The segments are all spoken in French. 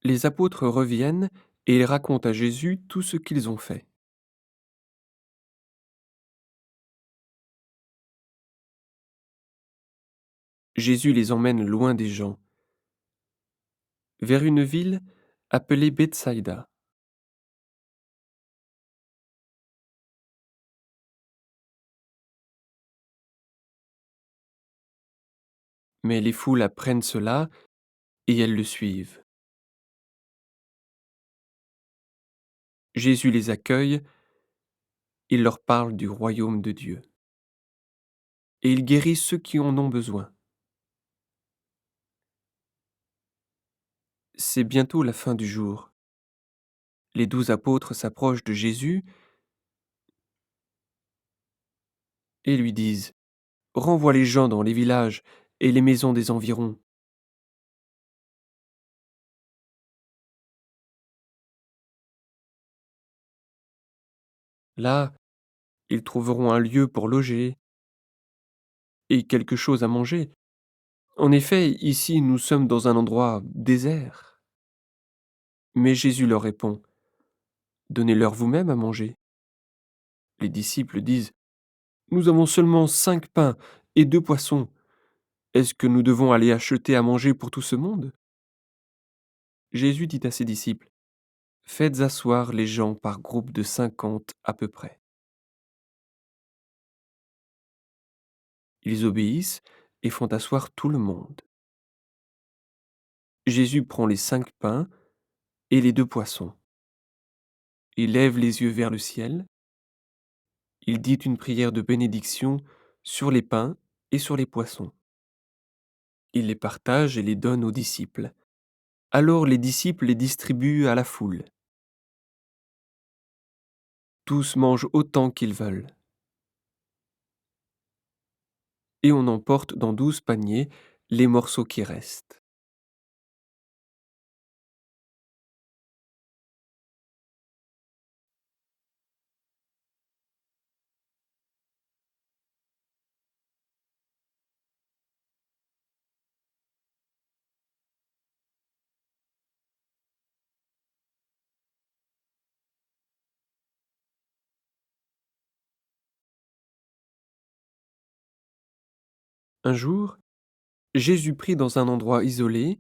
Les apôtres reviennent et ils racontent à Jésus tout ce qu'ils ont fait. Jésus les emmène loin des gens, vers une ville appelée Bethsaïda. Mais les foules apprennent cela et elles le suivent. Jésus les accueille, il leur parle du royaume de Dieu. Et il guérit ceux qui en ont besoin. C'est bientôt la fin du jour. Les 12 apôtres s'approchent de Jésus et lui disent: Renvoie les gens dans les villages et les maisons des environs. Là, ils trouveront un lieu pour loger et quelque chose à manger. En effet, ici nous sommes dans un endroit désert. Mais Jésus leur répond: Donnez-leur vous-même à manger. Les disciples disent: Nous avons seulement 5 pains et 2 poissons. Est-ce que nous devons aller acheter à manger pour tout ce monde? Jésus dit à ses disciples: Faites asseoir les gens par groupe de 50 à peu près. Ils obéissent et font asseoir tout le monde. Jésus prend les 5 pains et les 2 poissons. Il lève les yeux vers le ciel. Il dit une prière de bénédiction sur les pains et sur les poissons. Il les partage et les donne aux disciples. Alors les disciples les distribuent à la foule. Tous mangent autant qu'ils veulent. Et on emporte dans 12 paniers les morceaux qui restent. Un jour, Jésus prie dans un endroit isolé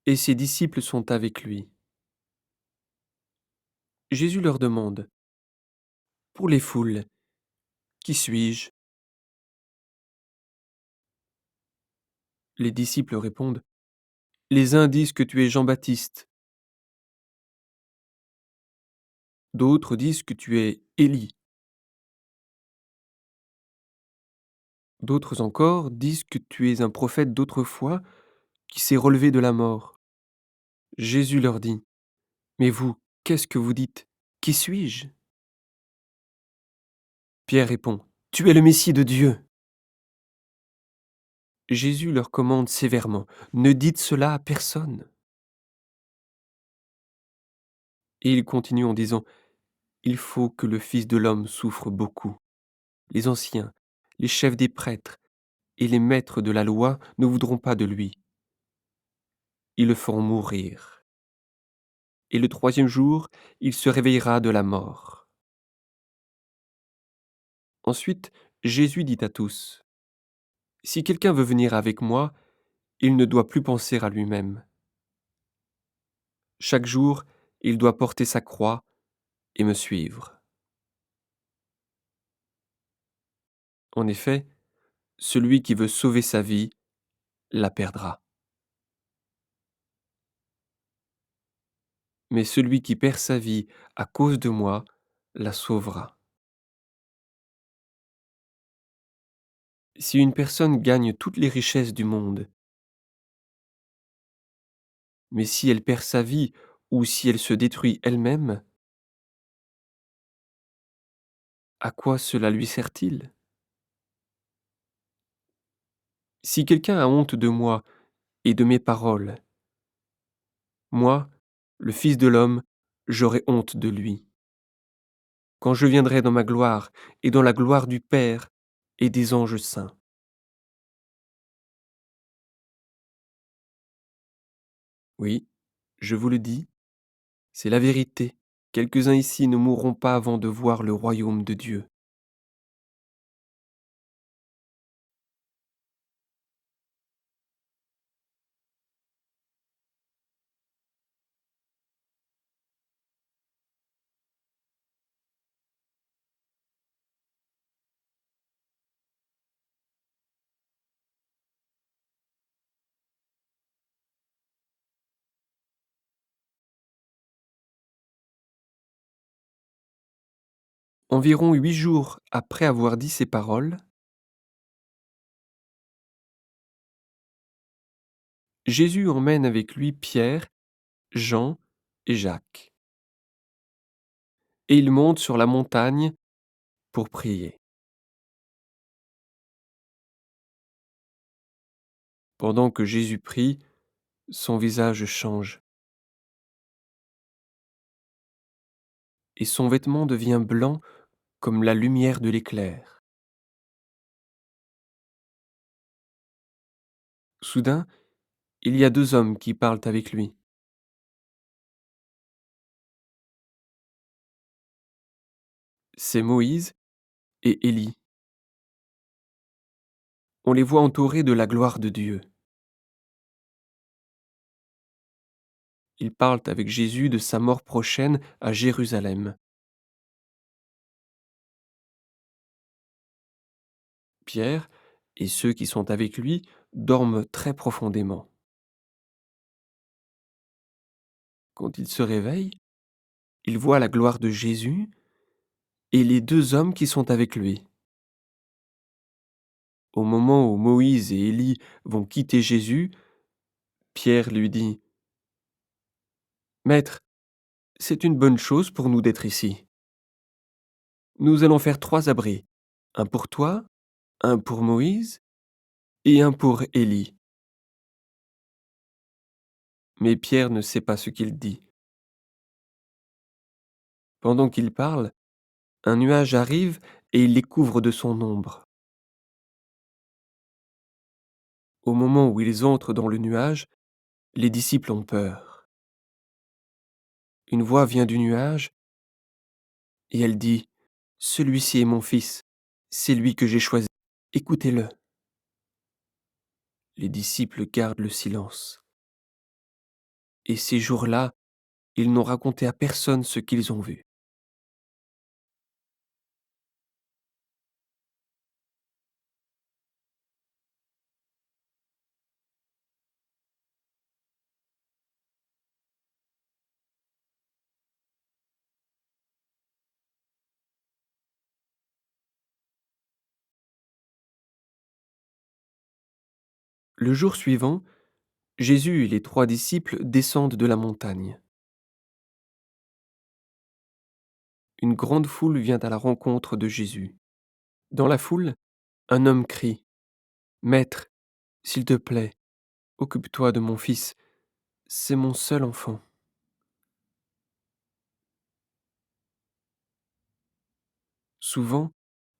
et ses disciples sont avec lui. Jésus leur demande: Pour les foules, qui suis-je? Les disciples répondent: Les uns disent que tu es Jean-Baptiste, d'autres disent que tu es Élie, d'autres encore disent que tu es un prophète d'autrefois qui s'est relevé de la mort. Jésus leur dit: Mais vous, qu'est-ce que vous dites? Qui suis-je? Pierre répond: Tu es le Messie de Dieu. Jésus leur commande sévèrement: Ne dites cela à personne. Et il continue en disant: Il faut que le Fils de l'homme souffre beaucoup. Les anciens, les chefs des prêtres et les maîtres de la loi ne voudront pas de lui. Ils le feront mourir. Et le troisième jour, il se réveillera de la mort. Ensuite, Jésus dit à tous: Si quelqu'un veut venir avec moi, il ne doit plus penser à lui-même. Chaque jour, il doit porter sa croix et me suivre. En effet, celui qui veut sauver sa vie la perdra. Mais celui qui perd sa vie à cause de moi la sauvera. Si une personne gagne toutes les richesses du monde, mais si elle perd sa vie ou si elle se détruit elle-même, à quoi cela lui sert-il? Si quelqu'un a honte de moi et de mes paroles, moi, le Fils de l'homme, j'aurai honte de lui, quand je viendrai dans ma gloire et dans la gloire du Père et des anges saints. Oui, Je vous le dis, c'est la vérité. Quelques-uns ici ne mourront pas avant de voir le royaume de Dieu. Environ 8 jours après avoir dit ces paroles, Jésus emmène avec lui Pierre, Jean et Jacques, et ils montent sur la montagne pour prier. Pendant que Jésus prie, son visage change, et son vêtement devient blanc comme la lumière de l'éclair. Soudain, il y a 2 hommes qui parlent avec lui. C'est Moïse et Élie. On les voit entourés de la gloire de Dieu. Ils parlent avec Jésus de sa mort prochaine à Jérusalem. Pierre et ceux qui sont avec lui dorment très profondément. Quand ils se réveillent, ils voient la gloire de Jésus et les 2 hommes qui sont avec lui. Au moment où Moïse et Élie vont quitter Jésus, Pierre lui dit: Maître, c'est une bonne chose pour nous d'être ici. Nous allons faire 3 abris, un pour toi, un pour Moïse et un pour Élie. Mais Pierre ne sait pas ce qu'il dit. Pendant qu'il parle, un nuage arrive et il les couvre de son ombre. Au moment où ils entrent dans le nuage, les disciples ont peur. Une voix vient du nuage et elle dit: Celui-ci est mon fils, c'est lui que j'ai choisi. Écoutez-le. Les disciples gardent le silence. Et ces jours-là, ils n'ont raconté à personne ce qu'ils ont vu. Le jour suivant, Jésus et les 3 disciples descendent de la montagne. Une grande foule vient à la rencontre de Jésus. Dans la foule, un homme crie: Maître, s'il te plaît, occupe-toi de mon fils, c'est mon seul enfant. Souvent,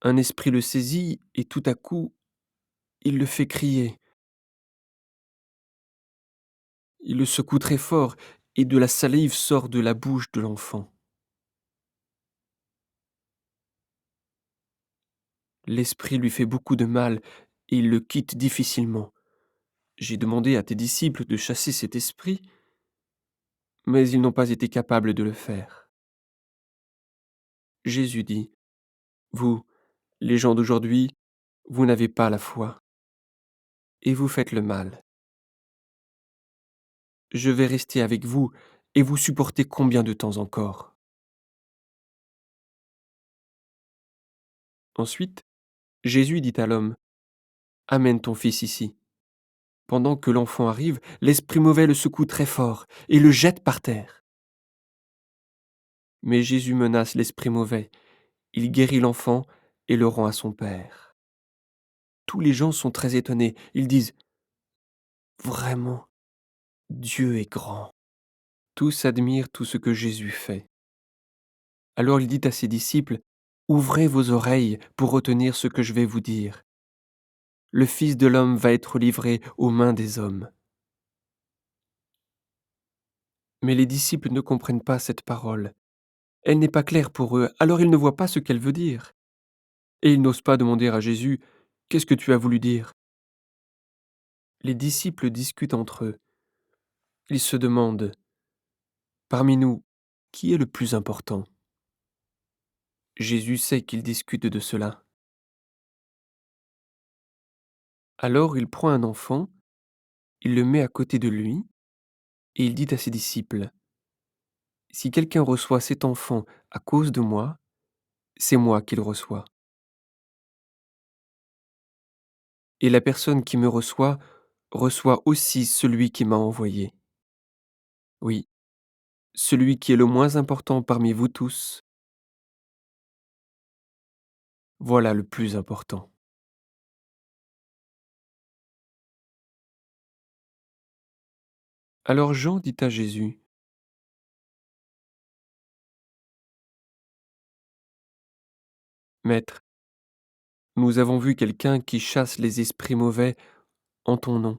un esprit le saisit et tout à coup, il le fait crier. Il le secoue très fort et de la salive sort de la bouche de l'enfant. L'esprit lui fait beaucoup de mal et il le quitte difficilement. J'ai demandé à tes disciples de chasser cet esprit, mais ils n'ont pas été capables de le faire. Jésus dit: Vous, les gens d'aujourd'hui, vous n'avez pas la foi, et vous faites le mal. Je vais rester avec vous et vous supporter combien de temps encore? Ensuite, Jésus dit à l'homme: Amène ton fils ici. Pendant que l'enfant arrive, l'esprit mauvais le secoue très fort et le jette par terre. Mais Jésus menace l'esprit mauvais. Il guérit l'enfant et le rend à son père. Tous les gens sont très étonnés. Ils disent: Vraiment, Dieu est grand. Tous admirent tout ce que Jésus fait. Alors il dit à ses disciples: Ouvrez vos oreilles pour retenir ce que je vais vous dire. Le Fils de l'homme va être livré aux mains des hommes. Mais les disciples ne comprennent pas cette parole. Elle n'est pas claire pour eux, alors ils ne voient pas ce qu'elle veut dire. Et ils n'osent pas demander à Jésus: «Qu'est-ce que tu as voulu dire?» Les disciples discutent entre eux. Ils se demandent: «Parmi nous, qui est le plus important?» Jésus sait qu'ils discutent de cela. Alors il prend un enfant, il le met à côté de lui, et il dit à ses disciples: «Si quelqu'un reçoit cet enfant à cause de moi, c'est moi qui le reçois. Et la personne qui me reçoit, reçoit aussi celui qui m'a envoyé. Oui, celui qui est le moins important parmi vous tous, voilà le plus important.» Alors Jean dit à Jésus: «Maître, nous avons vu quelqu'un qui chasse les esprits mauvais en ton nom.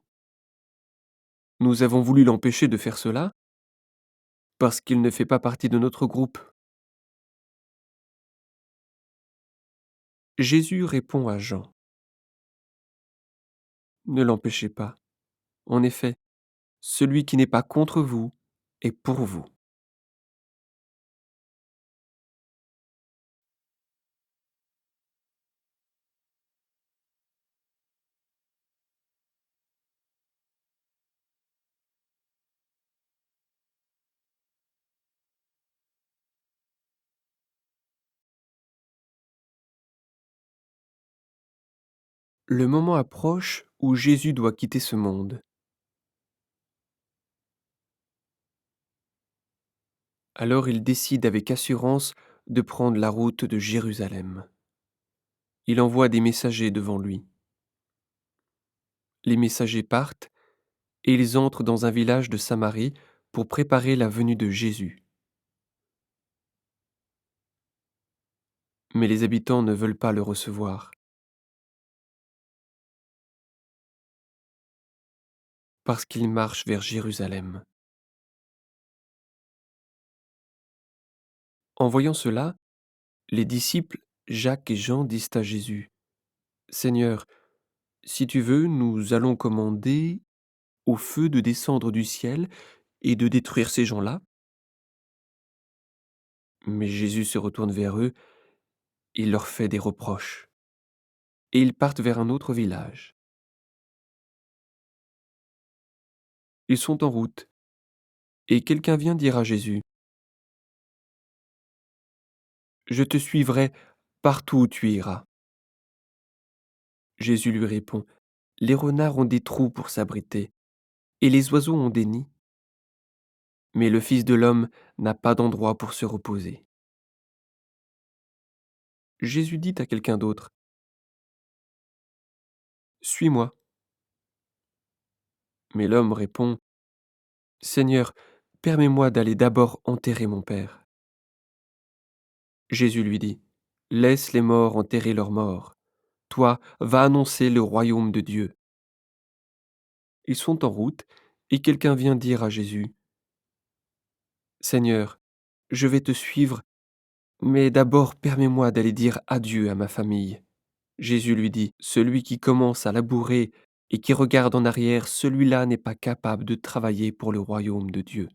Nous avons voulu l'empêcher de faire cela parce qu'il ne fait pas partie de notre groupe.» Jésus répond à Jean: «Ne l'empêchez pas. En effet, celui qui n'est pas contre vous est pour vous.» Le moment approche où Jésus doit quitter ce monde. Alors il décide avec assurance de prendre la route de Jérusalem. Il envoie des messagers devant lui. Les messagers partent et ils entrent dans un village de Samarie pour préparer la venue de Jésus. Mais les habitants ne veulent pas le recevoir parce qu'il marche vers Jérusalem. En voyant cela, les disciples Jacques et Jean disent à Jésus: «Seigneur, si tu veux, nous allons commander au feu de descendre du ciel et de détruire ces gens-là.» Mais Jésus se retourne vers eux, il leur fait des reproches, et ils partent vers un autre village. Ils sont en route, et quelqu'un vient dire à Jésus: «Je te suivrai partout où tu iras.» Jésus lui répond: «Les renards ont des trous pour s'abriter, et les oiseaux ont des nids, mais le Fils de l'homme n'a pas d'endroit pour se reposer.» Jésus dit à quelqu'un d'autre: «Suis-moi.» Mais l'homme répond: «Seigneur, permets-moi d'aller d'abord enterrer mon père.» Jésus lui dit: «Laisse les morts enterrer leurs morts. Toi, va annoncer le royaume de Dieu.» Ils sont en route, et quelqu'un vient dire à Jésus: «Seigneur, je vais te suivre, mais d'abord permets-moi d'aller dire adieu à ma famille.» Jésus lui dit: «Celui qui commence à labourer et qui regarde en arrière, celui-là n'est pas capable de travailler pour le royaume de Dieu.»